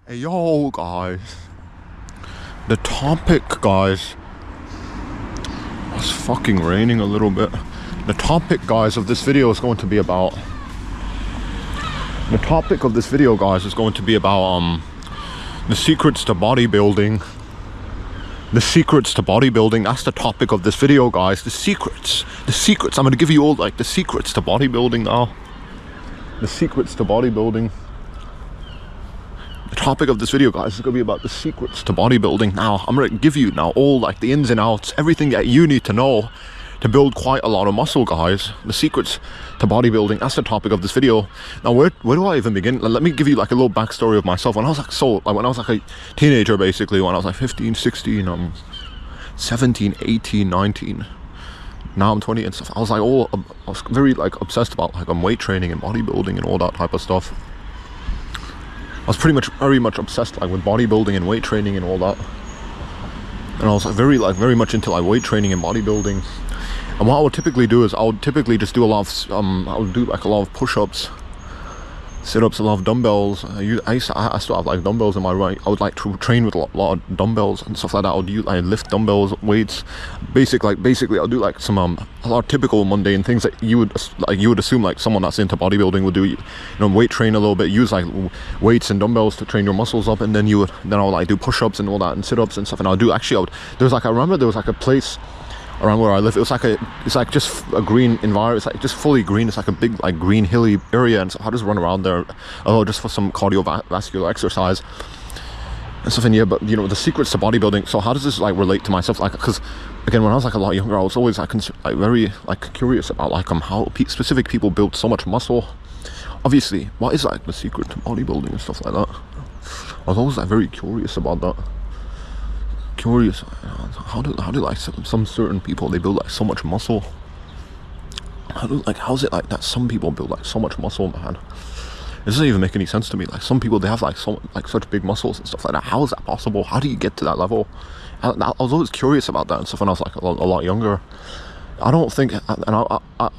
Hey, yo, guys. The topic, guys. It's fucking raining a little bit. The topic, guys, of this video is going to be about. The topic of this video, guys, is going to be about the secrets to bodybuilding. The secrets to bodybuilding. That's the topic of this video, guys. The secrets. The secrets. I'm gonna give you all like the secrets to bodybuilding now. The secrets to bodybuilding. The topic of this video, guys, is going to be about the secrets to bodybuilding. Now, I'm going to give you now all like the ins and outs, everything that you need to know to build quite a lot of muscle, guys. The secrets to bodybuilding, that's the topic of this video. Now, where do I even begin? Let me give you like a little backstory of myself. When I was like a teenager, basically, when I was like 15, 16, 17, 18, 19. Now I'm 20 and stuff. I was very like obsessed about like weight training and bodybuilding and all that type of stuff. I was very much obsessed like with bodybuilding and weight training and all that. And I was like, very much into like weight training and bodybuilding. And what I would typically do is I would typically just do a lot of I would do like a lot of push-ups, sit-ups, a lot of dumbbells. I still have like dumbbells in my right. I would like to train with a lot of dumbbells and stuff like that. I lift dumbbells, weights, basically I'll do like some a lot of typical mundane things that you would assume like someone that's into bodybuilding would do. You know, weight train a little bit, use like weights and dumbbells to train your muscles up, and then I would like do push-ups and all that and sit-ups and stuff. And I remember there was like a place around where I live. It's like just a green environment. It's like just fully green. It's like a big like green hilly area, and so I just run around there, just for some cardiovascular exercise and stuff. And yeah, but you know, the secrets to bodybuilding. So how does this like relate to myself? Like, because again, when I was like a lot younger, I was always like very like curious about like how specific people build so much muscle. Obviously, what is like the secret to bodybuilding and stuff like that? I was always like very curious about that. Curious, how do like some certain people, they build like so much muscle? How's it like that some people build like so much muscle, man? It doesn't even make any sense to me. Like some people, they have like such big muscles and stuff like that. How is that possible? How do you get to that level? I was always curious about that and stuff when I was like a lot younger. I don't think, and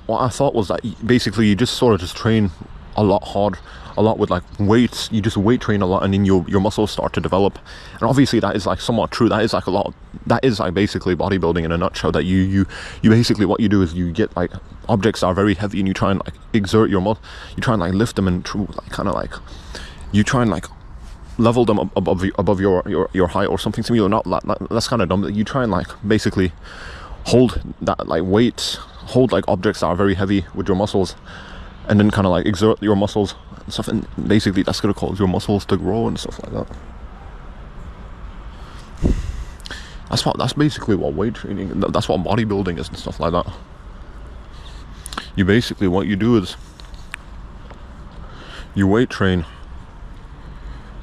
what I thought was that basically you just sort of just train a lot with like weights. You just weight train a lot, and then your muscles start to develop. And obviously that is like somewhat true. That is like basically bodybuilding in a nutshell. That you basically, what you do is you get like objects that are very heavy, and you try and like exert your muscle. You try and like lift them and you try and like level them above your height or something similar. That's kind of dumb. You try and like basically hold that like weights, hold like objects that are very heavy with your muscles, and then kind of like exert your muscles and stuff, and basically that's going to cause your muscles to grow and stuff like that. That's basically what weight training, that's what bodybuilding is and stuff like that. You basically, what you do is you weight train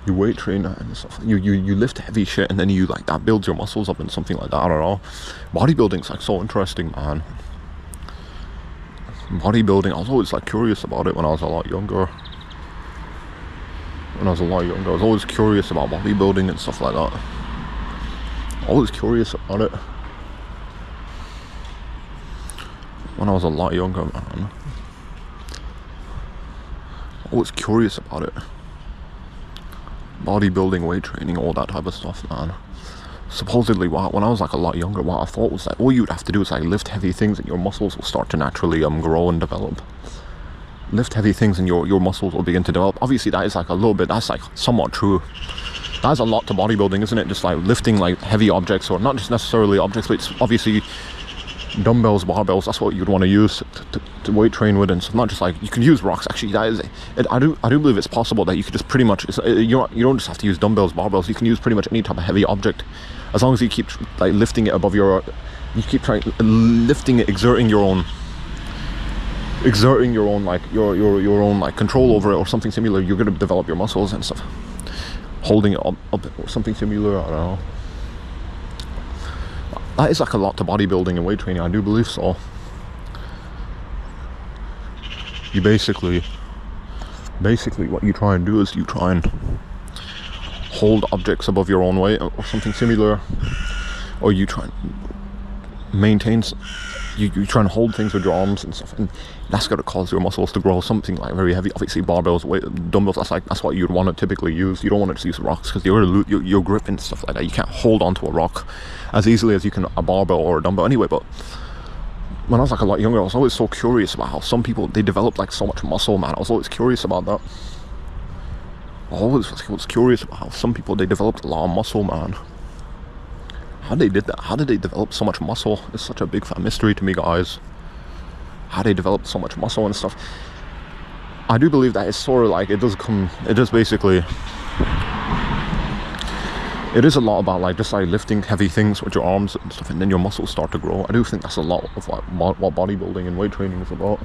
and stuff. You lift heavy shit, and then you like that builds your muscles up and something like that. I don't know. Bodybuilding's like so interesting, man. Bodybuilding, I was always like curious about it when I was a lot younger. I was always curious about bodybuilding and stuff like that. Always curious about it. When I was a lot younger, man. Always curious about it. Bodybuilding, weight training, all that type of stuff, man. Supposedly, when I was like a lot younger, what I thought was that all you'd have to do is like lift heavy things, and your muscles will start to naturally grow and develop. Lift heavy things and your muscles will begin to develop. Obviously that is like a little bit, that's like somewhat true. That's a lot to bodybuilding, isn't it? Just like lifting like heavy objects, or not just necessarily objects, but it's obviously dumbbells, barbells. That's what you'd want to use to weight train with, and so not just like, you can use rocks. Actually, that is it. I do believe it's possible that you could just pretty much, you don't just have to use dumbbells, barbells. You can use pretty much any type of heavy object, as long as you keep like lifting it above lifting it, exerting your own like your own like control over it or something similar. You're going to develop your muscles and stuff. Holding it up or something similar, I don't know. That is like a lot to bodybuilding and weight training, I do believe so. You basically what you try and do is you try and hold objects above your own weight or something similar, or you try and maintains, you try and hold things with your arms and stuff, and that's going to cause your muscles to grow. Something like very heavy, obviously barbells, dumbbells, that's what you'd want to typically use. You don't want to use rocks because your grip and stuff like that, you can't hold onto a rock as easily as you can a barbell or a dumbbell anyway. But when I was like a lot younger, I was always so curious about how some people, they develop like so much muscle, man. I was always curious about that. I always was curious about how some people, they developed a lot of muscle, man. How they did that? How did they develop so much muscle? It's such a big fat mystery to me, guys. How they developed so much muscle and stuff. I do believe that it's sort of like, it is basically, it is a lot about like just like lifting heavy things with your arms and stuff, and then your muscles start to grow. I do think that's a lot of what bodybuilding and weight training is about.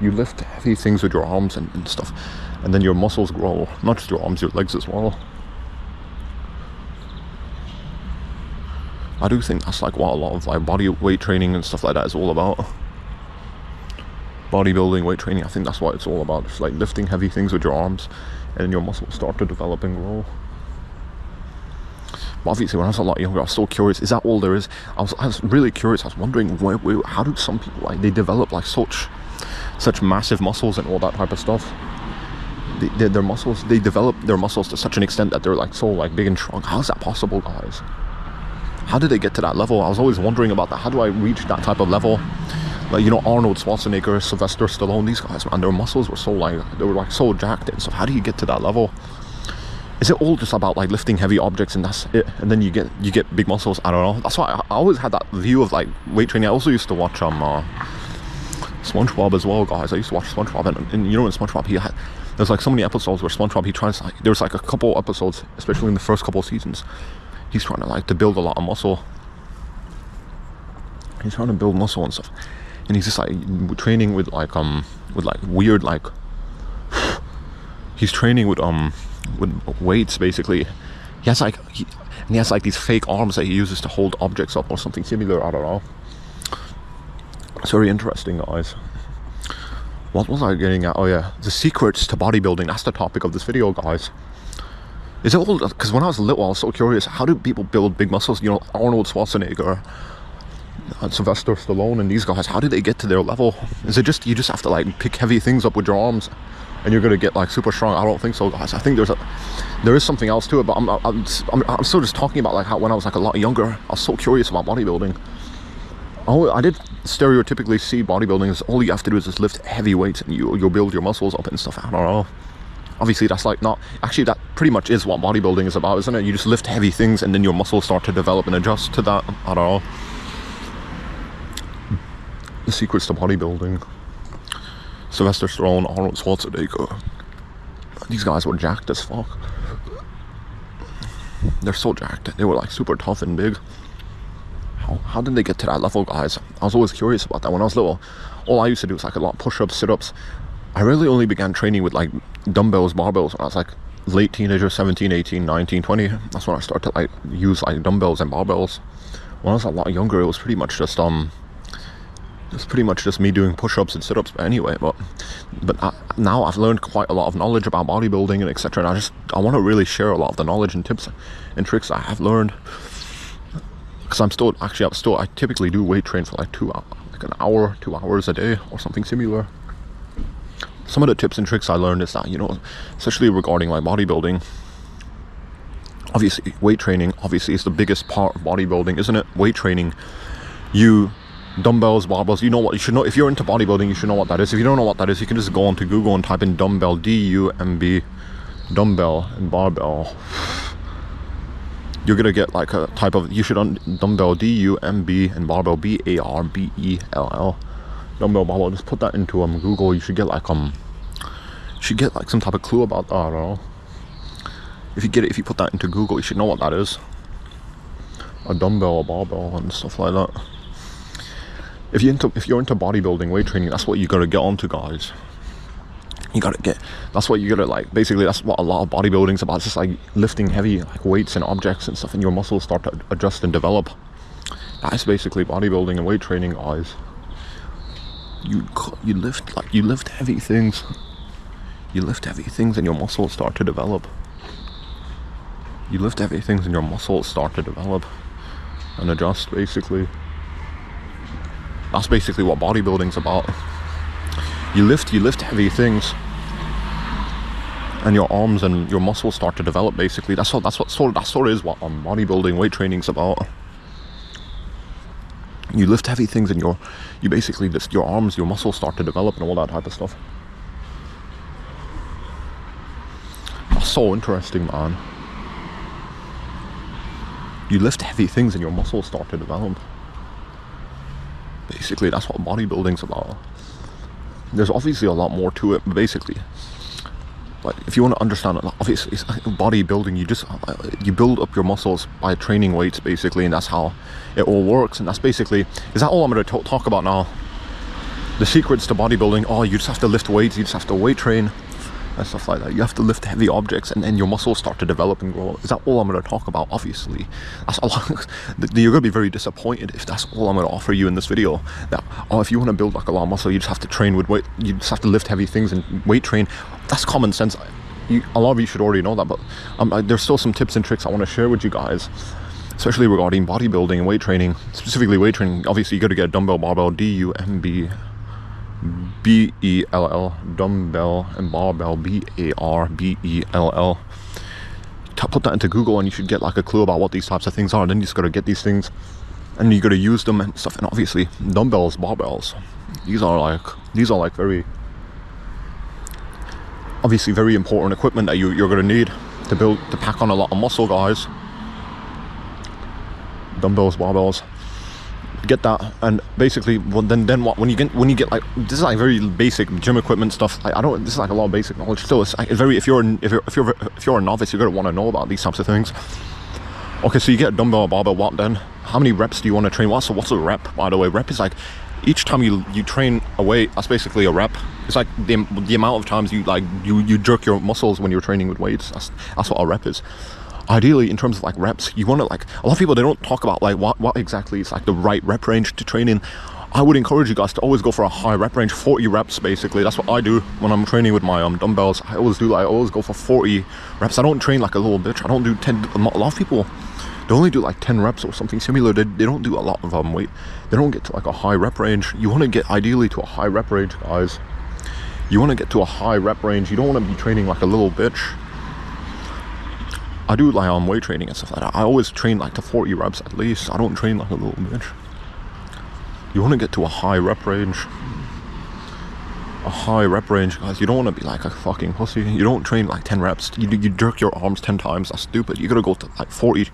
You lift heavy things with your arms and stuff, and then your muscles grow. Not just your arms, your legs as well. I do think that's like what a lot of like body weight training and stuff like that is all about. Bodybuilding, weight training, I think that's what it's all about. Just like lifting heavy things with your arms, and then your muscles start to develop and grow. But obviously when I was a lot younger, I was so curious, is that all there is? I was really curious. I was wondering how do some people, like, they develop like such massive muscles and all that type of stuff. Their muscles, they develop their muscles to such an extent that they're like so like big and strong. How is that possible, guys? How did they get to that level? I was always wondering about that. How do I reach that type of level? Like, you know, Arnold Schwarzenegger, Sylvester Stallone, these guys, man, their muscles were so like, they were like so jacked and stuff. How do you get to that level? Is it all just about like lifting heavy objects and that's it? And then you get big muscles? I don't know. That's why I always had that view of like weight training. I also used to watch SpongeBob as well, guys. I used to watch SpongeBob, and you know, in SpongeBob, there's like so many episodes where SpongeBob, he tries, like, there's like a couple episodes, especially in the first couple of seasons, he's trying to like to build a lot of muscle. He's trying to build muscle and stuff, and he's just like training with like weird, like, he's training with weights basically. He has like these fake arms that he uses to hold objects up or something similar. I don't know. It's very interesting, guys. What was I getting at? Oh yeah, the secrets to bodybuilding. That's the topic of this video, guys. Is it all, because when I was little, I was so curious, how do people build big muscles? You know, Arnold Schwarzenegger, Sylvester Stallone, and these guys, how do they get to their level? Is it just, you just have to like pick heavy things up with your arms and you're gonna get like super strong? I don't think so, guys. I think there is something else to it, but I'm still just talking about like how when I was like a lot younger, I was so curious about bodybuilding. I did stereotypically see bodybuilding as all you have to do is just lift heavy weights and you'll build your muscles up and stuff. I don't know. Obviously that's like not, actually that pretty much is what bodybuilding is about, isn't it? You just lift heavy things and then your muscles start to develop and adjust to that. I don't know. The secrets to bodybuilding. Sylvester Stallone, Arnold Schwarzenegger. These guys were jacked as fuck. They're so jacked. They were like super tough and big. How did they get to that level, guys? I was always curious about that. When I was little, all I used to do was like a lot of push-ups, sit-ups. I really only began training with like dumbbells, barbells when I was like late teenager, 17, 18, 19, 20. That's when I started to like use like dumbbells and barbells. When I was a lot younger, it was pretty much just me doing push-ups and sit-ups. But anyway, but now I've learned quite a lot of knowledge about bodybuilding and etc. And I want to really share a lot of the knowledge and tips and tricks I have learned. Because I typically do weight train for like 2 hours a day or something similar. Some of the tips and tricks I learned is that, you know, especially regarding like bodybuilding, obviously weight training obviously is the biggest part of bodybuilding, isn't it? Weight training, dumbbells, barbells, you know what you should know. If you're into bodybuilding, you should know what that is. If you don't know what that is, you can just go onto Google and type in dumbbell, D-U-M-B, dumbbell and barbell. You're gonna get like a type of, dumbbell, D-U-M-B, and barbell, B-A-R-B-E-L-L. Dumbbell, barbell, just put that into Google. You should get like some type of clue about that. I don't know. If you put that into Google, you should know what that is. A dumbbell, a barbell, and stuff like that. If you're into bodybuilding, weight training, that's what you gotta get onto, guys. That's what you gotta like, basically that's what a lot of bodybuilding is about. It's just like lifting heavy like weights and objects and stuff, and your muscles start to adjust and develop. That's basically bodybuilding and weight training, guys. You lift heavy things. You lift heavy things and your muscles start to develop. You lift heavy things and your muscles start to develop and adjust, basically. That's basically what bodybuilding's about. You lift heavy things, and your arms and your muscles start to develop. Basically, that sort of is what bodybuilding, weight training's about. You lift heavy things, and your arms, your muscles start to develop, and all that type of stuff. That's so interesting, man. You lift heavy things, and your muscles start to develop. Basically, that's what bodybuilding's about. There's obviously a lot more to it, but basically, like, if you want to understand it, obviously, it's like bodybuilding, you build up your muscles by training weights, basically, and that's how it all works. And that's basically, is that all I'm going to talk about now? The secrets to bodybuilding. Oh, you just have to lift weights, you just have to weight train and stuff like that. You have to lift heavy objects, and then your muscles start to develop and grow. Is that all I'm going to talk about? Obviously, that's a lot. You're going to be very disappointed if that's all I'm going to offer you in this video. That, oh, if you want to build like a lot of muscle, you just have to train with weight. You just have to lift heavy things and weight train. That's common sense. A lot of you should already know that, but there's still some tips and tricks I want to share with you guys, especially regarding bodybuilding and weight training. Specifically weight training. Obviously, you got to get a dumbbell, barbell, D-U-M-B-B-E-L-L, dumbbell, and barbell, B-A-R-B-E-L-L. Put that into Google, and you should get like a clue about what these types of things are. And then you just got to get these things, and you got to use them and stuff. And obviously, dumbbells, barbells, these are like very important equipment that you're going to need to pack on a lot of muscle, guys. Dumbbells, barbells, get that. And basically, then what, when you get like, this is like very basic gym equipment stuff. This is like a lot of basic knowledge still. It's like very, if you're a novice, you're going to want to know about these types of things. Okay, so you get a dumbbell or barbell. What then? How many reps do you want to train? What's a rep, by the way? Rep is like, each time you train a weight, that's basically a rep. It's like the amount of times you jerk your muscles when you're training with weights. That's what a rep is. Ideally, in terms of like reps, you want to, like, a lot of people, they don't talk about like what exactly is like the right rep range to train in. I would encourage you guys to always go for a high rep range, 40 reps basically. That's what I do when I'm training with my dumbbells. I always go for 40 reps. I don't train like a little bitch. I don't do 10. A lot of people, they only do like 10 reps or something similar. They don't do a lot of weight. They don't get to like a high rep range. You want to get ideally to a high rep range, guys. You want to get to a high rep range. You don't want to be training like a little bitch. I do like weight training and stuff like that. I always train like to 40 reps at least. I don't train like a little bitch. You want to get to a high rep range. A high rep range, guys. You don't want to be like a fucking pussy. You don't train like 10 reps. You jerk your arms 10 times. That's stupid. You gotta go to like 40.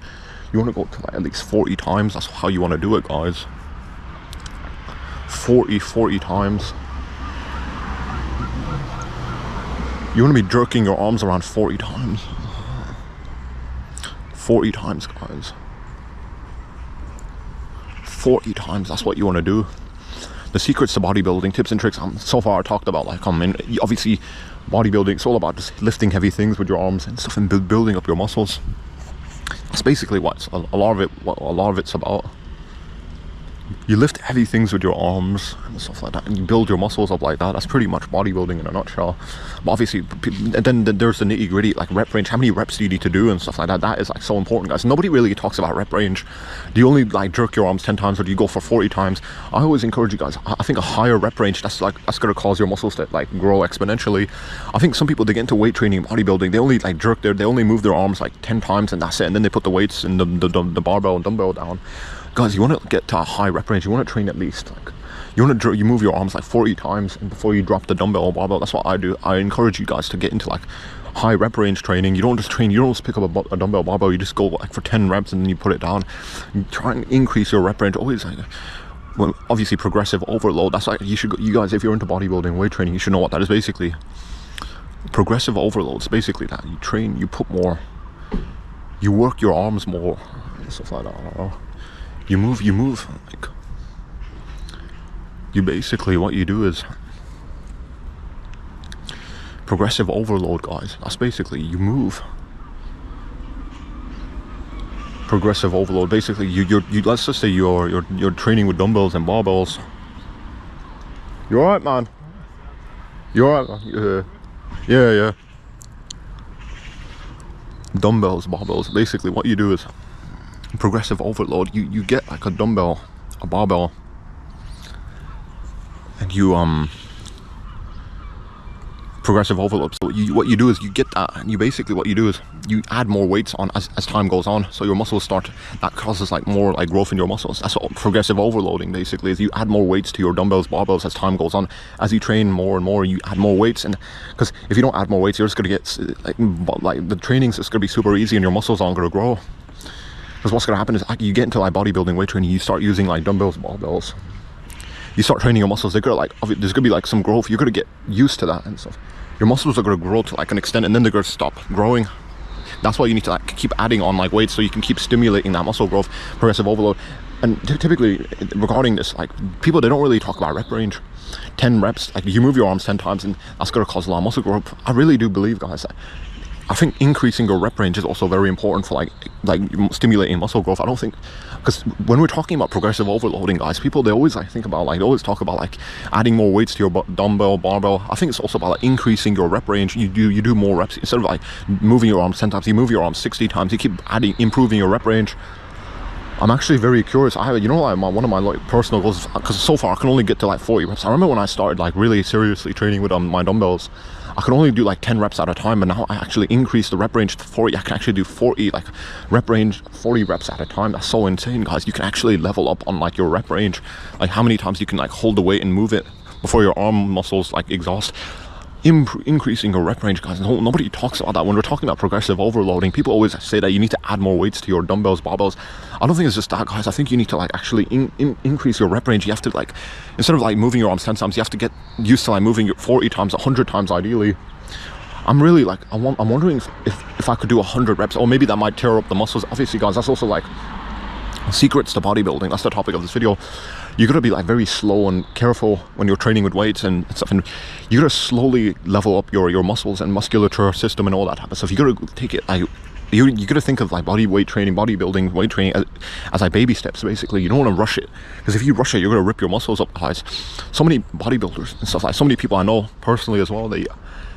You want to go to like at least 40 times. That's how you want to do it, guys. 40 times. You want to be jerking your arms around 40 times. 40 times, guys. 40 times. That's what you want to do. The secrets to bodybuilding, tips and tricks. So far I talked about like obviously bodybuilding. It's all about just lifting heavy things with your arms and stuff, and building up your muscles. That's basically what a lot of it's about. You lift heavy things with your arms and stuff like that, and you build your muscles up like that. That's pretty much bodybuilding in a nutshell. But obviously, then there's the nitty gritty, like rep range. How many reps do you need to do and stuff like that? That is like so important, guys. Nobody really talks about rep range. Do you only like jerk your arms 10 times, or do you go for 40 times? I always encourage you guys. I think a higher rep range, that's going to cause your muscles to like grow exponentially. I think some people, they get into weight training, bodybuilding, they only like they only move their arms like 10 times and that's it, and then they put the weights in the barbell and dumbbell down. Guys, you want to get to a high rep range. You want to train at least like, you move your arms like 40 times and before you drop the dumbbell or barbell. That's what I do. I encourage you guys to get into like high rep range training. You don't just pick up a dumbbell barbell. You just go like for 10 reps and then you put it down. You try and increase your rep range. Always like, well, obviously progressive overload. That's like, you guys, if you're into bodybuilding, weight training, you should know what that is. Basically, progressive overload. It's basically that you train, you put more, you work your arms more, stuff like that. You move, like, you basically, what you do is progressive overload, guys. That's basically, you move. Progressive overload, basically, you let's just say you're training with dumbbells and barbells. You alright, man? You alright, man? Yeah. Dumbbells, barbells, basically what you do is progressive overload. You get like a dumbbell, a barbell, and you progressive overload. So what you do is you get that, and you basically what you do is you add more weights on as time goes on, so your muscles start, that causes like more like growth in your muscles. That's what progressive overloading basically is. You add more weights to your dumbbells, barbells as time goes on. As you train more and more, you add more weights, and because if you don't add more weights, you're just going to get like the training's just going to be super easy and your muscles aren't going to grow. Because what's going to happen is you get into like bodybuilding weight training, you start using like dumbbells, barbells, you start training your muscles. They're gonna like, there's gonna be like some growth. You're gonna get used to that and stuff. Your muscles are gonna grow to like an extent, and then they're gonna stop growing. That's why you need to like keep adding on like weights, so you can keep stimulating that muscle growth, progressive overload. And typically regarding this, like people, they don't really talk about rep range. 10 reps, like you move your arms 10 times, and that's gonna cause a lot of muscle growth. I really do believe, guys, that I think increasing your rep range is also very important for like stimulating muscle growth. I don't think, because when we're talking about progressive overloading, guys, people, they always like think about like, they always talk about like adding more weights to your dumbbell, barbell. I think it's also about like increasing your rep range. You do more reps. Instead of like moving your arms 10 times, you move your arms 60 times. You keep improving your rep range. I'm actually very curious. I have, you know, like one of my like personal goals, because so far I can only get to like 40 reps. I remember when I started like really seriously training with my dumbbells, I could only do like 10 reps at a time, but now I actually increased the rep range to 40. I can actually do 40 like rep range, 40 reps at a time. That's so insane, guys. You can actually level up on like your rep range, like how many times you can like hold the weight and move it before your arm muscles like exhaust. Increasing your rep range, guys. Nobody talks about that. When we're talking about progressive overloading, people always say that you need to add more weights to your dumbbells, barbells. I don't think it's just that, guys. I think you need to like actually increase your rep range. You have to like, instead of like moving your arms 10 times, you have to get used to like moving your 40 times, 100 times ideally. I'm really like, I'm wondering if I could do 100 reps, or maybe that might tear up the muscles. Obviously, guys, that's also like secrets to bodybuilding. That's the topic of this video. You gotta be like very slow and careful when you're training with weights and stuff, and you gotta slowly level up your muscles and musculature system and all that type of stuff. You gotta take it like, you gotta think of like bodybuilding, weight training as like baby steps basically. You don't want to rush it, because if you rush it, you're gonna rip your muscles up, guys. So many bodybuilders and stuff, like so many people I know personally as well,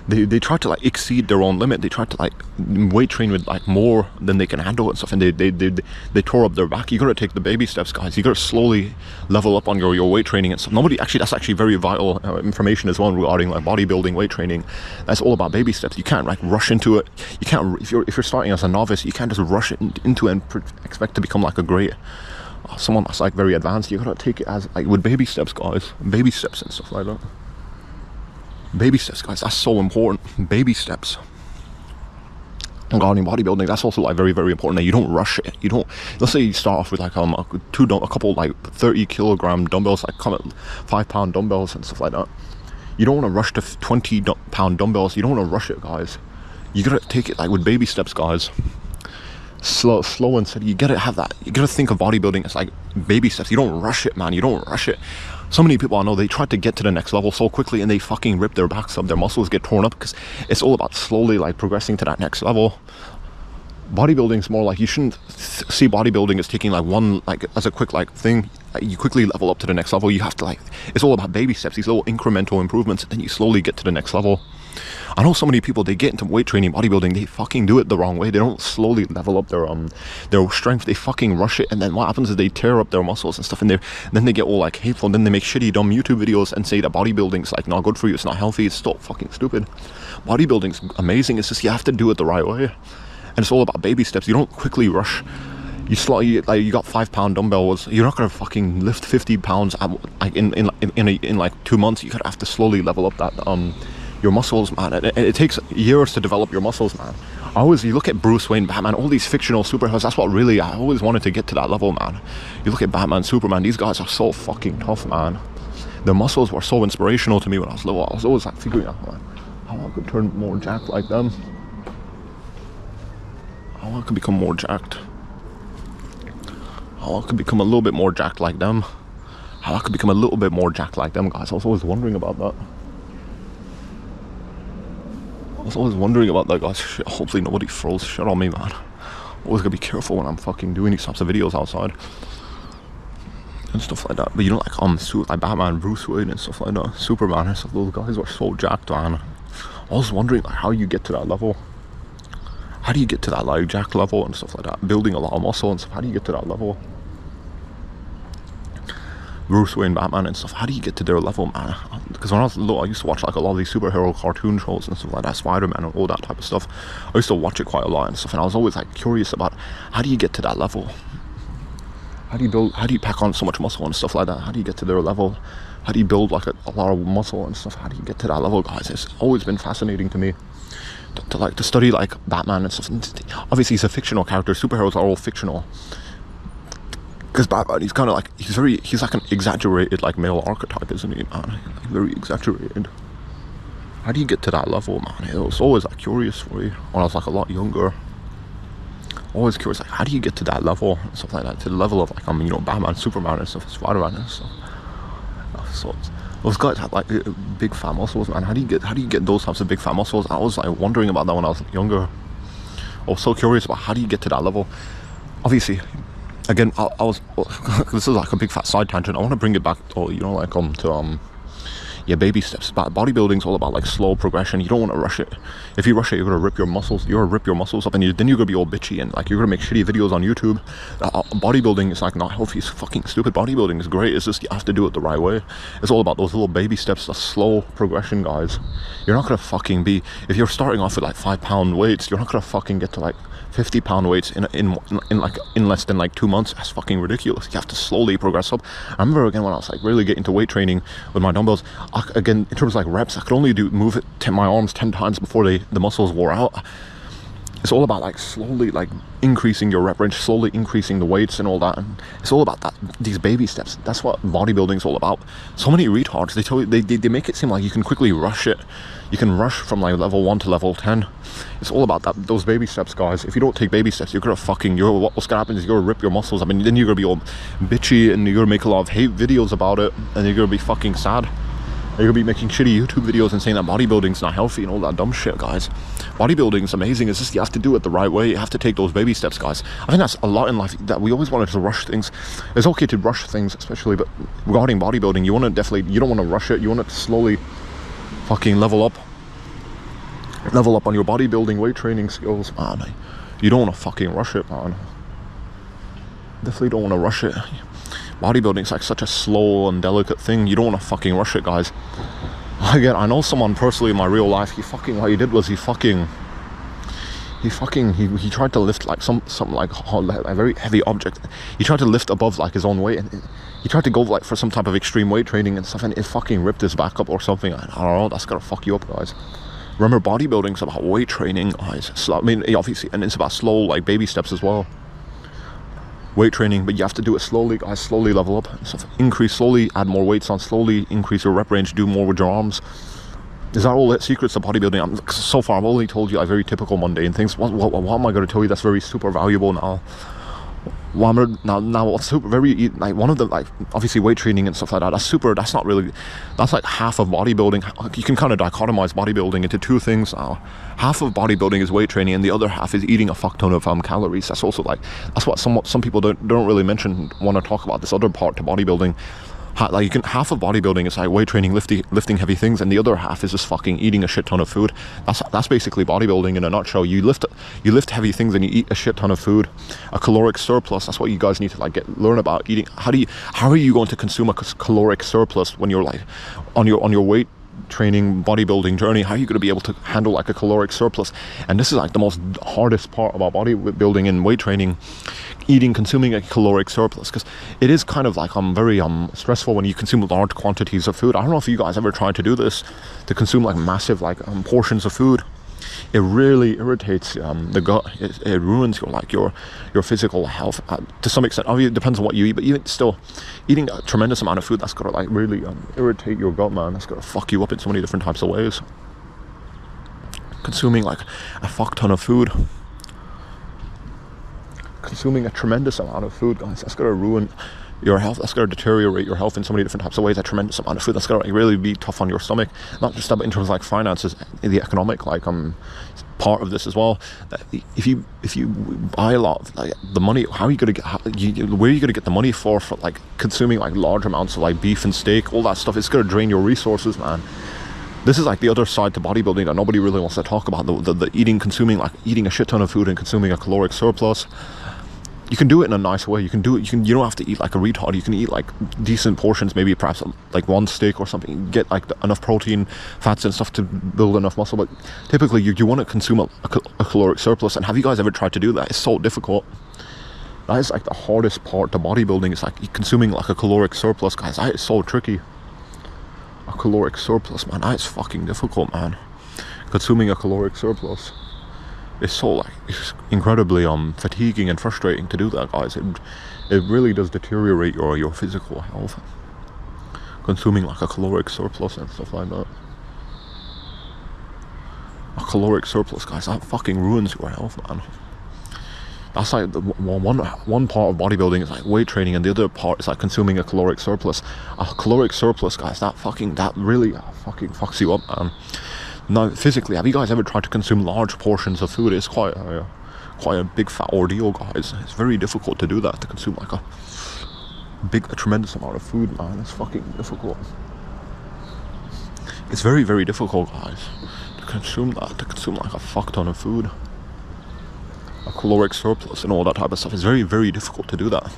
they try to like exceed their own limit. They try to like weight train with like more than they can handle and stuff, and they tore up their back. You gotta take the baby steps, guys. You gotta slowly level up on your weight training and stuff. That's actually very vital information as well regarding like bodybuilding weight training. That's all about baby steps. You can't like rush into it. You can't, if you're starting as a novice, you can't just rush it into it and expect to become like a great someone that's like very advanced. You gotta take it as like with baby steps, guys. Baby steps and stuff like that. Baby steps, guys, that's so important. Baby steps regarding bodybuilding, that's also like very, very important, that you don't rush it. You don't, let's say you start off with like a couple like 30 kilogram dumbbells, like 5-pound dumbbells and stuff like that. You don't want to rush to 20-pound dumbbells. You don't want to rush it, guys. You gotta take it like with baby steps, guys. Slow and steady. You gotta have that. You gotta think of bodybuilding as like baby steps. You don't rush it, man. You don't rush it. So many people I know, they try to get to the next level so quickly, and they fucking rip their backs up. Their muscles get torn up, because it's all about slowly like progressing to that next level. Bodybuilding's more like, you shouldn't see bodybuilding as taking like one, like as a quick like thing. You quickly level up to the next level. You have to like, it's all about baby steps, these little incremental improvements, and then you slowly get to the next level. I know so many people, they get into weight training, bodybuilding, they fucking do it the wrong way. They don't slowly level up their strength. They fucking rush it, and then what happens is they tear up their muscles and stuff, and then they get all like hateful, and then they make shitty dumb YouTube videos and say that bodybuilding's like not good for you, it's not healthy, it's so fucking stupid. Bodybuilding's amazing. It's just you have to do it the right way, and it's all about baby steps. You don't quickly rush. You got 5-pound dumbbells. You're not gonna fucking lift 50 pounds like in like 2 months. You gotta have to slowly level up that your muscles, man. It takes years to develop your muscles, man. You look at Bruce Wayne, Batman, all these fictional superheroes. That's what really, I always wanted to get to that level, man. You look at Batman, Superman. These guys are so fucking tough, man. Their muscles were so inspirational to me when I was little. I was always like figuring out how I could turn more jacked like them. How I could become more jacked. How I could become a little bit more jacked like them. How I could become a little bit more jacked like them, guys. I was always wondering about that. Guys. Shit, hopefully nobody throws shit on me, man. Always gotta be careful when I'm fucking doing these types of videos outside and stuff like that. But you know, like Batman, Bruce Wayne and stuff like that, Superman and stuff, those guys were so jacked, man. I was wondering like how you get to that level. How do you get to that like jacked level and stuff like that? Building a lot of muscle and stuff. How do you get to that level? Bruce Wayne, Batman and stuff, how do you get to their level, man? Because when I was little, I used to watch like a lot of these superhero cartoon shows and stuff like that, Spider-Man and all that type of stuff. I used to watch it quite a lot and stuff, and I was always like curious about how do you get to that level? How do you pack on so much muscle and stuff like that? How do you get to their level? How do you build like a lot of muscle and stuff? How do you get to that level, guys? It's always been fascinating to me to study like Batman and stuff. Obviously he's a fictional character, superheroes are all fictional. Because Batman, he's kind of like, he's like an exaggerated like male archetype, isn't he, man? Like, very exaggerated. How do you get to that level, man? It was always like curious for me when I was like a lot younger. Always curious, like how do you get to that level and stuff like that? To the level of like, you know, Batman, Superman and stuff, Spider-Man and stuff. So those guys had like big fat muscles, man. How do you get those types of big fat muscles? I was like wondering about that when I was younger. I was so curious about how do you get to that level. Obviously, again, I was this is like a big fat side tangent. I want to bring it back, you know, like to baby steps. But bodybuilding's all about like slow progression. You don't want to rush it. If you rush it, you're gonna rip your muscles. You're gonna rip your muscles up, and then you're gonna be all bitchy and like you're gonna make shitty videos on YouTube. Bodybuilding is like not healthy. It's fucking stupid. Bodybuilding is great. It's just you have to do it the right way. It's all about those little baby steps, the slow progression, guys. You're not gonna fucking be, if you're starting off with like 5-pound weights, you're not gonna fucking get to like 50-pound weights in less than like 2 months. That's fucking ridiculous. You have to slowly progress up. I remember again when I was like really getting to weight training with my dumbbells, again in terms of like reps, I could only move my arms 10 times before the muscles wore out. It's all about like slowly like increasing your rep range, slowly increasing the weights and all that. And it's all about that, these baby steps. That's what bodybuilding is all about. So many retards, they tell you, they make it seem like you can quickly rush it. You can rush from like level 1 to level 10. It's all about those baby steps, guys. If you don't take baby steps, you're gonna what's gonna happen is you're gonna rip your muscles up, and then you're gonna be all bitchy, and you're gonna make a lot of hate videos about it, and you're gonna be fucking sad. You're gonna be making shitty YouTube videos and saying that bodybuilding's not healthy and all that dumb shit, guys. Bodybuilding's amazing. It's just you have to do it the right way. You have to take those baby steps, guys. I think that's a lot in life, that we always wanted to rush things. It's okay to rush things, especially, but regarding bodybuilding, you don't want to rush it. You want to slowly fucking level up on your bodybuilding weight training skills, man. You don't want to fucking rush it, man. Definitely don't want to rush it. Bodybuilding's like such a slow and delicate thing. You don't want to fucking rush it, guys. Again, I know someone personally in my real life. What he did was he tried to lift like something like a very heavy object. He tried to lift above like his own weight, and he tried to go like for some type of extreme weight training and stuff, and it fucking ripped his back up or something. I don't know. That's gonna fuck you up, guys. Remember, bodybuilding's about weight training, guys. I mean, obviously, and it's about slow like baby steps as well. Weight training, but you have to do it slowly, guys. Slowly level up, increase slowly, add more weights on, slowly increase your rep range, do more with your arms. Is that all the secrets of bodybuilding? So far I've only told you like very typical mundane things. What am I going to tell you that's very super valuable now? Now what's super very like one of the, like obviously weight training and stuff like that, that's not really, that's like half of bodybuilding. You can kind of dichotomize bodybuilding into two things now. Half of bodybuilding is weight training, and the other half is eating a fuck ton of calories. That's also like, that's what some people don't really mention, want to talk about this other part to bodybuilding. Like half of bodybuilding is like weight training, lifting heavy things, and the other half is just fucking eating a shit ton of food. That's basically bodybuilding in a nutshell. You lift heavy things and you eat a shit ton of food. A caloric surplus. That's what you guys need to like learn about eating. How are you going to consume a caloric surplus when you're like on your weight training bodybuilding journey? How are you going to be able to handle like a caloric surplus? And this is like the most hardest part about bodybuilding and weight training, consuming a caloric surplus, because it is kind of like very stressful when you consume large quantities of food. I don't know if you guys ever tried to do this, to consume like massive like portions of food. It really irritates the gut. It ruins your physical health to some extent. Obviously, it depends on what you eat, but even still, eating a tremendous amount of food, that's gotta like really irritate your gut, man. That's gotta fuck you up in so many different types of ways. Consuming like a fuck ton of food, consuming a tremendous amount of food, guys, that's gonna ruin your health. That's going to deteriorate your health in so many different types of ways. A tremendous amount of food, that's going to really be tough on your stomach. Not just in terms of like finances, the economic like part of this as well. If you buy a lot of like the money, how are you going to get? Where are you going to get the money for like consuming like large amounts of like beef and steak, all that stuff? It's going to drain your resources, man. This is like the other side to bodybuilding that nobody really wants to talk about. The eating a shit ton of food and consuming a caloric surplus. you can do it in a nice way. You can do it. You don't have to eat like a retard. You can eat like decent portions, maybe perhaps like one steak or something. You get like enough protein, fats and stuff to build enough muscle. But typically you want to consume a caloric surplus. And have you guys ever tried to do that? It's so difficult. That is like the hardest part to bodybuilding. It's like consuming like a caloric surplus, guys. That is so tricky. A caloric surplus, man. That is fucking difficult, man. Consuming a caloric surplus. It's so like, it's incredibly fatiguing and frustrating to do that, guys. It really does deteriorate your physical health. Consuming like a caloric surplus and stuff like that. A caloric surplus, guys, that fucking ruins your health, man. That's like the one part of bodybuilding is like weight training, and the other part is like consuming a caloric surplus. A caloric surplus, guys, that really fucking fucks you up, man. Now, physically, have you guys ever tried to consume large portions of food? It's quite a big fat ordeal, guys. It's very difficult to do that, to consume like a tremendous amount of food, man. It's fucking difficult. It's very, very difficult, guys, to consume like a fuck ton of food. A caloric surplus and all that type of stuff. It's very, very difficult to do that.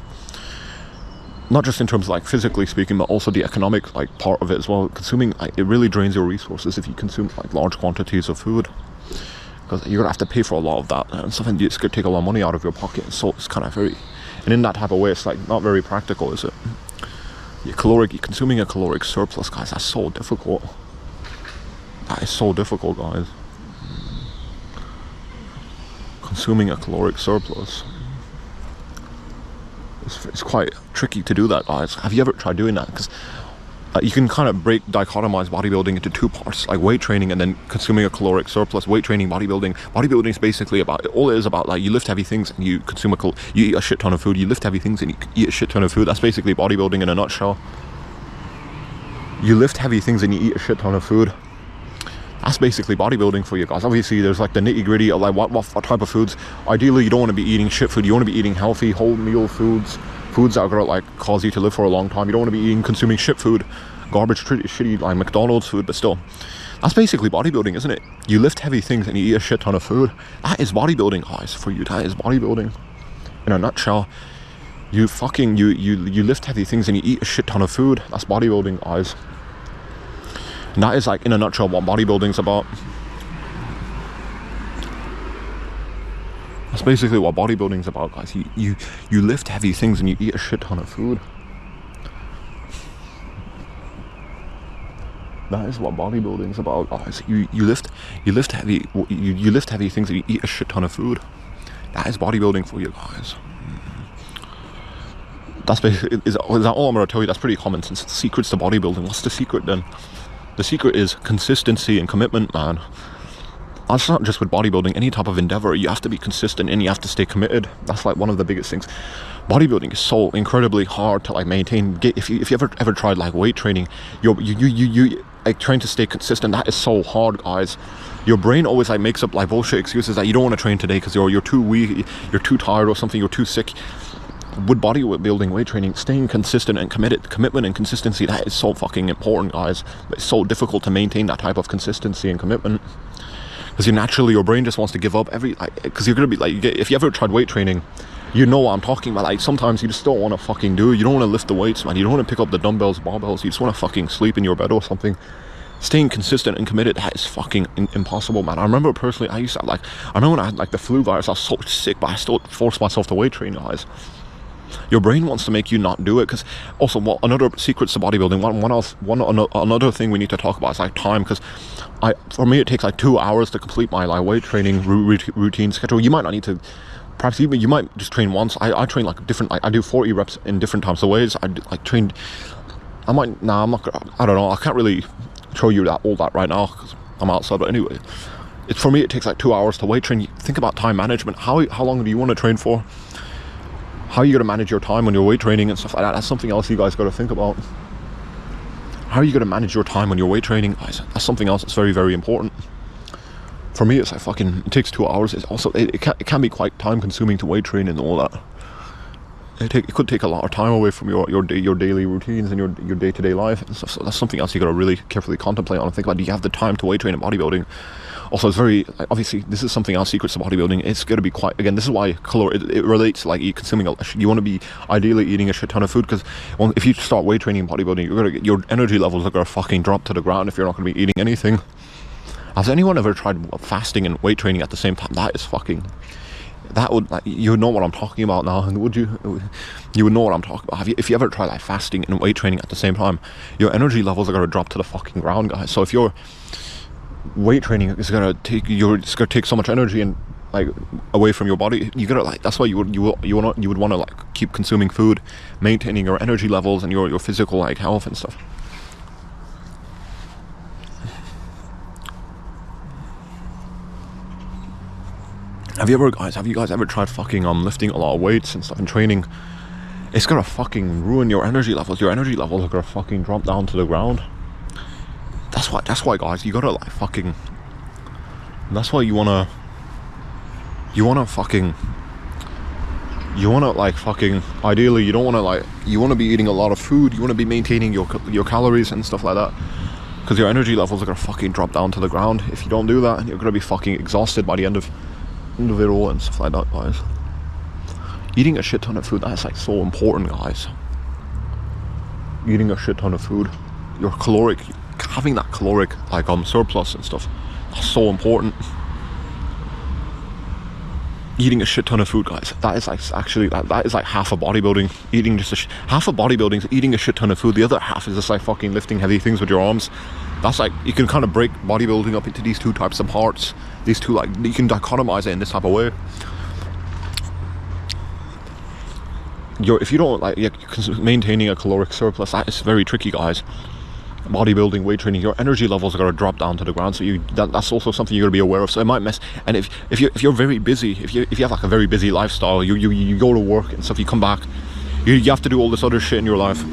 Not just in terms of like physically speaking, but also the economic like part of it as well. Consuming, like, it really drains your resources if you consume like large quantities of food, because you're gonna have to pay for a lot of that and stuff, and it's gonna take a lot of money out of your pocket. So it's kind of very, and in that type of way, it's like not very practical, is it? You're consuming a caloric surplus, guys. That's so difficult. That is so difficult, guys. Consuming a caloric surplus. It's quite tricky to do that, guys. Have you ever tried doing that? Because you can kind of dichotomize bodybuilding into two parts, like weight training and then consuming a caloric surplus. Weight training, bodybuilding is basically about, all it is about, like, you lift heavy things and you consume you eat a shit ton of food. You lift heavy things and you eat a shit ton of food. That's basically bodybuilding in a nutshell. You lift heavy things and you eat a shit ton of food. That's basically bodybuilding for you guys. Obviously, there's like the nitty-gritty of like what type of foods. Ideally, you don't want to be eating shit food. You want to be eating healthy, whole meal foods that are gonna like cause you to live for a long time. You don't want to be consuming shit food, garbage, shitty like McDonald's food. But still, that's basically bodybuilding, isn't it? You lift heavy things and you eat a shit ton of food. That is bodybuilding, guys, for you. That is bodybuilding in a nutshell. You lift heavy things and you eat a shit ton of food. That's bodybuilding, guys. And that is like in a nutshell what bodybuilding's about. That's basically what bodybuilding's about, guys. You lift heavy things and you eat a shit ton of food. That is what bodybuilding's about, guys. You lift heavy things and you eat a shit ton of food. That is bodybuilding for you guys. That's basically, is that all I'm going to tell you? That's pretty common sense. Secrets to bodybuilding. What's the secret then? The secret is consistency and commitment, man. That's not just with bodybuilding, any type of endeavor. You have to be consistent and you have to stay committed. That's like one of the biggest things. Bodybuilding is so incredibly hard to like maintain. If you ever tried like weight training, you like trying to stay consistent, that is so hard, guys. Your brain always like makes up like bullshit excuses that you don't want to train today because you're too weak, you're too tired or something, you're too sick. With bodybuilding, weight training, staying consistent and commitment and consistency, that is so fucking important, guys. It's so difficult to maintain that type of consistency and commitment, because your brain just wants to give up because you're gonna be like, if you ever tried weight training, you know what I'm talking about. Like, sometimes you just don't want to fucking do it. You don't want to lift the weights, man. You don't want to pick up the dumbbells, barbells. You just want to fucking sleep in your bed or something. Staying consistent and committed, that is fucking impossible, man. I remember personally, I remember when I had like the flu virus, I was so sick, but I still forced myself to weight train, guys. Your brain wants to make you not do it. Because also, another secrets to bodybuilding, another thing we need to talk about is like time. Because for me, it takes like 2 hours to complete my like weight training routine schedule. You might not need to, perhaps even you might just train once. I train like different, like I do 40 reps in different types of ways. I don't know, I can't really show you all that right now because I'm outside. But anyway, for me, it takes like 2 hours to weight train. Think about time management. How long do you want to train for? How are you going to manage your time when you're weight training and stuff like that? That's something else you guys got to think about. How are you going to manage your time when you're weight training, guys? That's something else that's very, very important. For me, it's like it takes 2 hours. It's also, it can be quite time consuming to weight train and all that. It could take a lot of time away from your daily routines and your day-to-day life and stuff. So that's something else you got to really carefully contemplate on and think about. Do you have the time to weight train in bodybuilding? Also, it's very, like, obviously, this is something else, secrets to bodybuilding. It's going to be quite, again, this is why it relates to, like, you consuming, you want to be ideally eating a shit ton of food, because if you start weight training and bodybuilding, you're going to get, your energy levels are going to fucking drop to the ground if you're not going to be eating anything. Has anyone ever tried fasting and weight training at the same time? That is fucking, that would, like, you would know what I'm talking about now, would you? You would know what I'm talking about. If you ever tried, like, fasting and weight training at the same time, your energy levels are going to drop to the fucking ground, guys. So if you're weight training is gonna take so much energy and, like, away from your body, you gotta, like, that's why you would want to, like, keep consuming food, maintaining your energy levels and your physical, like, health and stuff. Have you guys ever tried fucking lifting a lot of weights and stuff and training? It's gonna fucking ruin your energy levels. Your energy levels are gonna fucking drop down to the ground. That's why, guys, you gotta, like, fucking, that's why you wanna like, fucking, ideally, you don't wanna, like, you wanna be eating a lot of food, you wanna be maintaining your calories and stuff like that, because your energy levels are gonna fucking drop down to the ground if you don't do that, and you're gonna be fucking exhausted by the end of it all and stuff like that, guys. Eating a shit ton of food, that's, like, so important, guys. Eating a shit ton of food, your caloric, having that caloric, like, surplus and stuff, that's so important. Eating a shit ton of food, guys, that is, like, actually, that is, like, half of bodybuilding. Eating just half of bodybuilding is eating a shit ton of food. The other half is just, like, fucking lifting heavy things with your arms. That's, like, you can kind of break bodybuilding up into these two types of parts, these two, like, you can dichotomize it in this type of way. If you don't, like, maintaining a caloric surplus, that is very tricky, guys. Bodybuilding, weight training, your energy levels are going to drop down to the ground, so that's also something you're going to be aware of. So it might mess. And if you're very busy, if you have, like, a very busy lifestyle, you go to work and stuff, you come back, you have to do all this other shit in your life.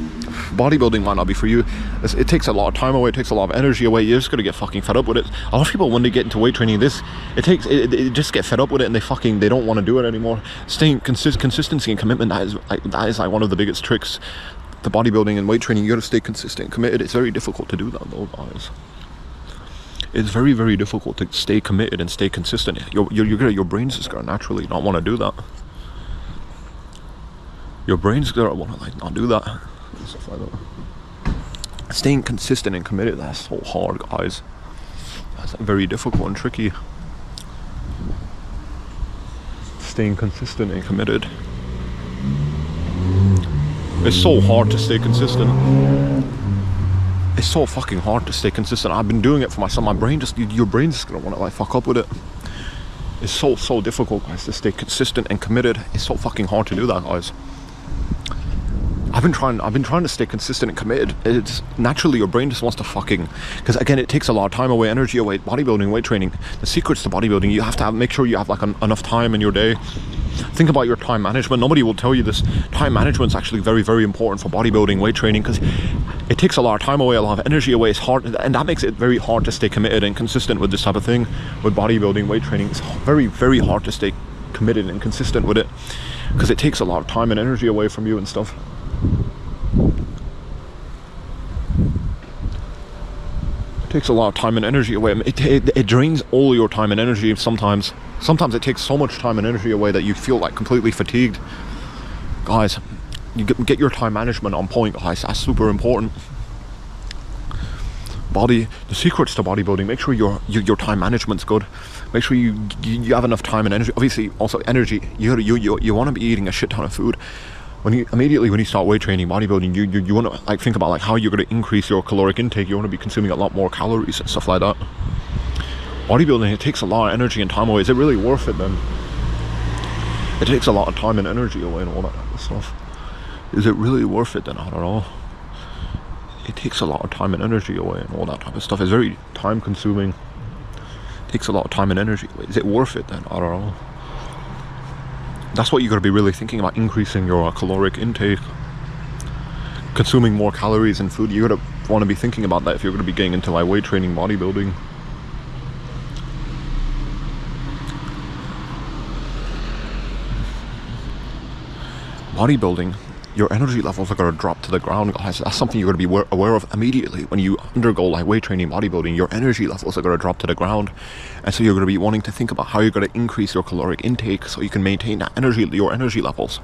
Bodybuilding might not be for you. It takes a lot of time away, it takes a lot of energy away. You're just going to get fucking fed up with it. A lot of people, when they get into weight training, they just get fed up with it, and they don't want to do it anymore. Staying consistency and commitment, that is like one of the biggest tricks to bodybuilding and weight training. You got to stay consistent and committed. It's very difficult to do that, though, guys. It's very, very difficult to stay committed and stay consistent. Your brain's just going to naturally not want to do that. Your brain's going to want to, like, not do that and stuff like that. Staying consistent and committed, that's so hard, guys. That's, like, very difficult and tricky. Staying consistent and committed. It's so hard to stay consistent. It's so fucking hard to stay consistent. I've been doing it for myself. My brain your brain's just gonna want to, like, fuck up with it. It's so difficult, guys, to stay consistent and committed. It's so fucking hard to do that, guys. I've been trying to stay consistent and committed. It's naturally, your brain just wants to fucking, because, again, it takes a lot of time away, energy away. Bodybuilding, weight training, the secrets to bodybuilding, you have to make sure you have, like, enough time in your day. Think about your time management. Nobody will tell you this. Time management is actually very, very important for bodybuilding, weight training, because it takes a lot of time away, a lot of energy away. It's hard, and that makes it very hard to stay committed and consistent with this type of thing. With bodybuilding, weight training, it's very, very hard to stay committed and consistent with it, because it takes a lot of time and energy away from you and stuff. It takes a lot of time and energy away. It drains all your time and energy. Sometimes it takes so much time and energy away that you feel, like, completely fatigued. Guys, you get your time management on point, guys. That's super important. The secrets to bodybuilding, make sure your time management's good. Make sure you have enough time and energy. Obviously, also energy. You want to be eating a shit ton of food. When you start weight training, bodybuilding, you want to, like, think about, like, how you're going to increase your caloric intake. You want to be consuming a lot more calories and stuff like that. Bodybuilding, it takes a lot of energy and time away. Is it really worth it then? It takes a lot of time and energy away and all that type of stuff. Is it really worth it then? I don't know. It takes a lot of time and energy away and all that type of stuff. It's very time consuming. It takes a lot of time and energy away. Is it worth it then? I don't know. That's what you got to be really thinking about, increasing your caloric intake, consuming more calories in food. You got to want to be thinking about that if you're going to be getting into, like, weight training, bodybuilding. Bodybuilding, your energy levels are going to drop to the ground, guys. That's something you're going to be aware of immediately. When you undergo like weight training, bodybuilding, your energy levels are going to drop to the ground. And so you're going to be wanting to think about how you're going to increase your caloric intake so you can maintain that energy, your energy levels.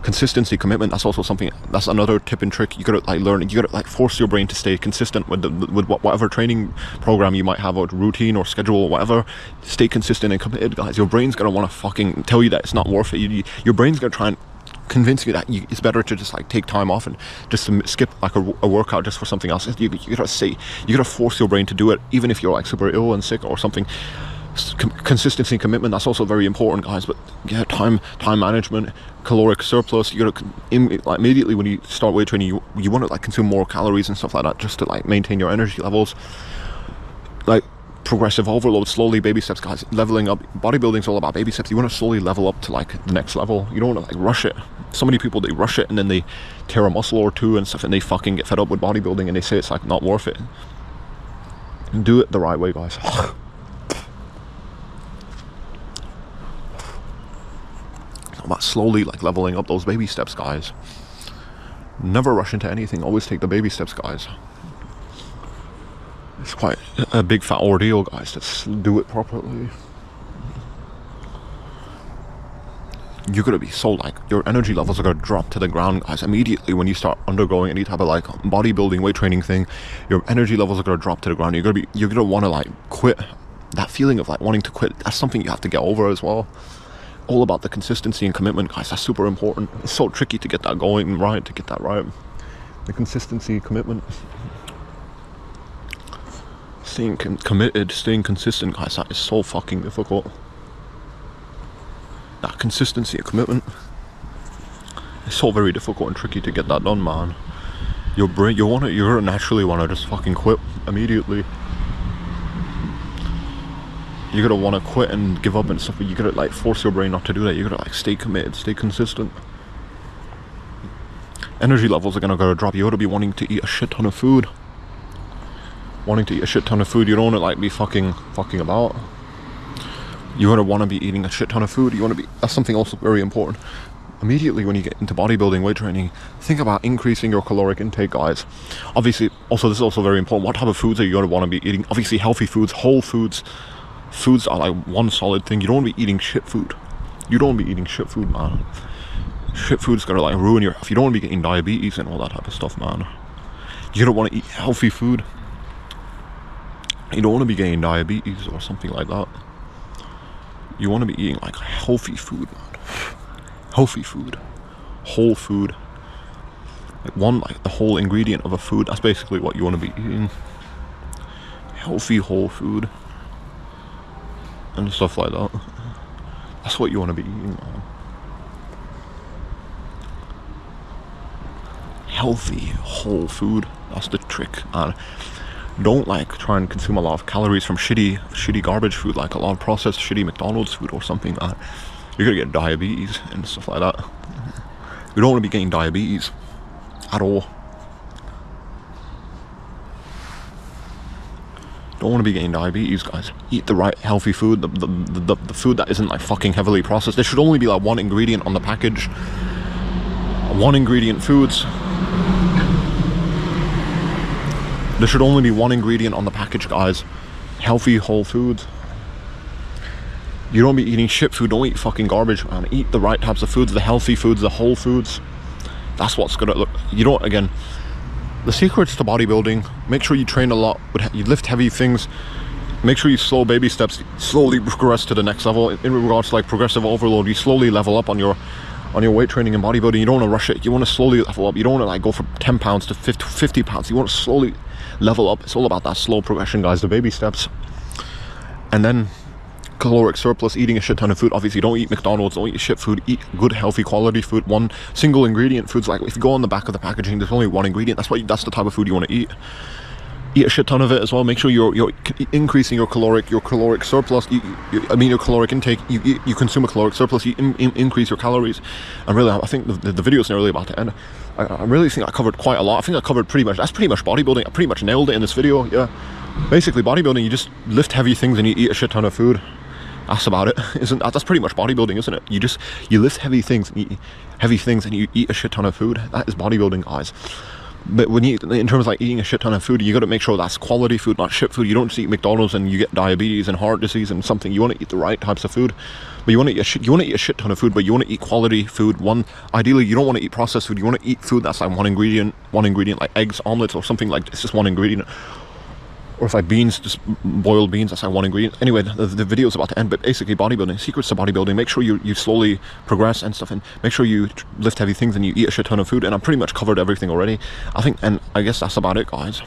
Consistency, commitment, that's also something, that's another tip and trick. You gotta like learn, you gotta like force your brain to stay consistent with whatever training program you might have, or routine or schedule or whatever. Stay consistent and committed, guys. Your brain's gonna want to fucking tell you that it's not worth it. Your brain's gonna try and convince you that it's better to just like take time off and just skip like a workout just for something else. You gotta force your brain to do it, even if you're like super ill and sick or something. Consistency, commitment, that's also very important, guys. But yeah, time management, caloric surplus. You gotta like immediately when you start weight training, you want to like consume more calories and stuff like that just to like maintain your energy levels. Like progressive overload, slowly, baby steps, guys. Leveling up. Bodybuilding's all about baby steps. You want to slowly level up to like the next level. You don't want to like rush it. So many people, they rush it and then they tear a muscle or two and stuff, and they fucking get fed up with bodybuilding and they say it's like not worth it. Do it the right way, guys. About slowly like leveling up those baby steps, guys. Never rush into anything. Always take the baby steps, guys. It's quite a big fat ordeal, guys. Let's do it properly. You're gonna be so like, your energy levels are gonna drop to the ground, guys, immediately when you start undergoing any type of like bodybuilding, weight training thing. Your energy levels are gonna drop to the ground. You're gonna want to like quit. That feeling of like wanting to quit, that's something you have to get over as well. All about the consistency and commitment, guys. That's super important. It's so tricky to get that going right, to get that right. The consistency, commitment, staying committed, staying consistent, guys. That is so fucking difficult. That consistency and commitment, it's so very difficult and tricky to get that done, man. Your brain, you're gonna naturally want to just fucking quit immediately. You're gonna want to quit and give up and stuff, but you gotta like force your brain not to do that. You gotta like stay committed, stay consistent. Energy levels are gonna drop. You gotta be wanting to eat a shit ton of food. You don't want to like be fucking about. You're gonna want to be eating a shit ton of food. That's something also very important. Immediately when you get into bodybuilding, weight training, think about increasing your caloric intake, guys. Obviously, also this is also very important. What type of foods are you gonna want to be eating? Obviously, healthy foods, whole foods. Foods are like one solid thing. You don't want to be eating shit food. You don't want to be eating shit food, man. Shit food's gonna like ruin your health. You don't want to be getting diabetes and all that type of stuff, man. You don't want to eat healthy food. You don't want to be getting diabetes or something like that. You want to be eating like healthy food, man. Healthy food, whole food. Like the whole ingredient of a food. That's basically what you want to be eating. Healthy whole food. And stuff like that. That's what you want to be eating, man. Healthy whole food. That's the trick. And don't like try and consume a lot of calories from shitty garbage food, like a lot of processed shitty McDonald's food or something. Man, you're gonna get diabetes and stuff like that. You don't want to be getting diabetes at all. Don't want to be getting diabetes, guys. Eat the right healthy food, the food that isn't like fucking heavily processed. There should only be like one ingredient on the package. One ingredient foods. There should only be one ingredient on the package, guys. Healthy whole foods. You don't be eating shit food. Don't eat fucking garbage, man. Eat the right types of foods, the healthy foods, the whole foods. That's what's gonna look. You don't, again, the secrets to bodybuilding, make sure you train a lot, you lift heavy things, make sure you slow baby steps, slowly progress to the next level. In regards to like progressive overload, you slowly level up on your weight training and bodybuilding. You don't want to rush it. You want to slowly level up. You don't want to like go from 10 pounds to 50 pounds. You want to slowly level up. It's all about that slow progression, guys, the baby steps. And then caloric surplus, eating a shit ton of food. Obviously, don't eat McDonald's, don't eat shit food. Eat good, healthy, quality food. One single ingredient foods. Like if you go on the back of the packaging, there's only one ingredient. That's the type of food you want to eat. Eat a shit ton of it as well. Make sure you're increasing your caloric surplus. Your caloric intake. You consume a caloric surplus. You increase your calories. And really, I think the video's nearly about to end. I really think I covered quite a lot. I think I covered pretty much. That's pretty much bodybuilding. I pretty much nailed it in this video. Yeah, basically bodybuilding. You just lift heavy things and you eat a shit ton of food. That's about it. That's pretty much bodybuilding, isn't it? You lift heavy things and you eat a shit ton of food. That is bodybuilding, guys. But when you, in terms of like eating a shit ton of food, you got to make sure that's quality food, not shit food. You don't just eat McDonald's and you get diabetes and heart disease and something. You want to eat the right types of food, but you want to eat a shit ton of food, but you want to eat quality food. Ideally, you don't want to eat processed food. You want to eat food that's like one ingredient, like eggs, omelets, or something like it's just one ingredient. Or it's like beans, just boiled beans, that's like one ingredient. Anyway, the video is about to end, but basically bodybuilding, secrets to bodybuilding, make sure you slowly progress and stuff, and make sure you lift heavy things and you eat a shit ton of food, and I pretty much covered everything already, I think, and I guess that's about it, guys.